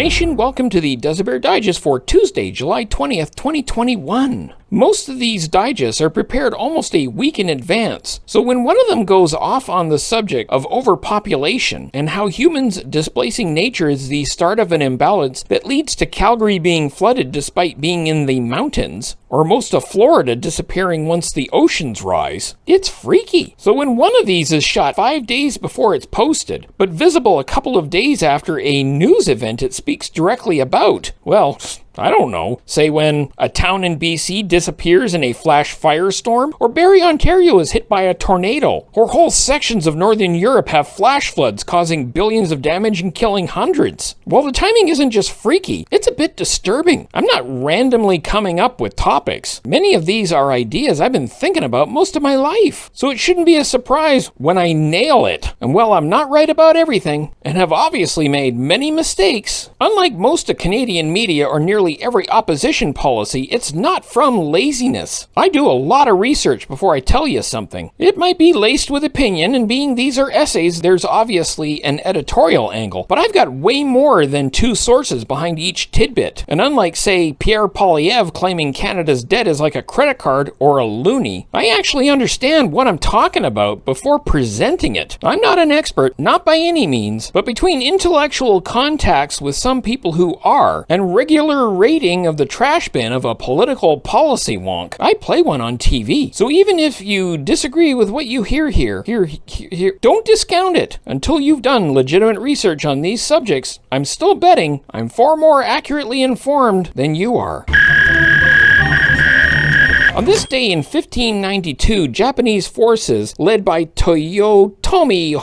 Nation, welcome to the Duza Bear Digest for Tuesday, July 20th, 2021. Most of these digests are prepared almost a week in advance, so when one of them goes off on the subject of overpopulation and how humans displacing nature is the start of an imbalance that leads to Calgary being flooded despite being in the mountains, or most of Florida disappearing once the oceans rise, it's freaky. So when one of these is shot 5 days before it's posted, but visible a couple of days after a news event it speaks directly about, well, I don't know, say when a town in BC disappears in a flash firestorm, or Barrie, Ontario is hit by a tornado, or whole sections of northern Europe have flash floods causing billions of damage and killing hundreds. Well, the timing isn't just freaky, it's a bit disturbing. I'm not randomly coming up with topics. Many of these are ideas I've been thinking about most of my life, so it shouldn't be a surprise when I nail it. And while I'm not right about everything, and have obviously made many mistakes, unlike most of Canadian media or nearly every opposition policy, it's not from laziness. I do a lot of research before I tell you something. It might be laced with opinion, and being these are essays, there's obviously an editorial angle, but I've got way more than two sources behind each tidbit. And unlike, say, Pierre Poilievre claiming Canada's debt is like a credit card or a loonie, I actually understand what I'm talking about before presenting it. I'm not an expert, not by any means, but between intellectual contacts with some people who are, and regular rating of the trash bin of a political policy wonk, I play one on TV. So even if you disagree with what you hear here, don't discount it until you've done legitimate research on these subjects. I'm still betting I'm far more accurately informed than you are. On this day in 1592, Japanese forces led by Toyotomi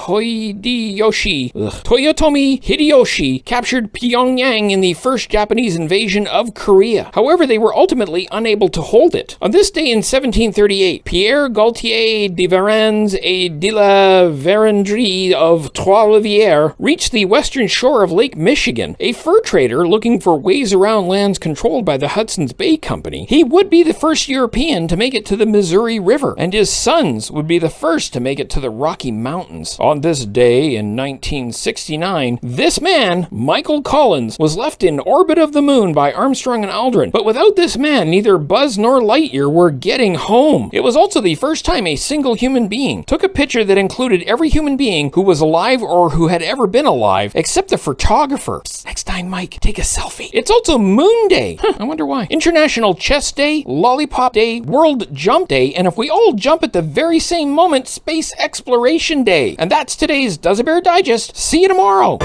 Hideyoshi captured Pyongyang in the first Japanese invasion of Korea. However, they were ultimately unable to hold it. On this day in 1738, Pierre Gaultier de Varennes et de la Vérendrye of Trois-Rivières reached the western shore of Lake Michigan, a fur trader looking for ways around lands controlled by the Hudson's Bay Company. He would be the first European to make it to the Missouri River, and his sons would be the first to make it to the Rocky Mountains. On this day in 1969, this man, Michael Collins, was left in orbit of the moon by Armstrong and Aldrin, but without this man, neither Buzz nor Lightyear were getting home. It was also the first time a single human being took a picture that included every human being who was alive or who had ever been alive, except the photographer. Next time, Mike, take a selfie. It's also Moon Day. I wonder why. International Chess Day, Lollipop Day, World Jump Day, and if we all jump at the very same moment, Space Exploration Day. And that's today's Duza Bear Digest. See you tomorrow.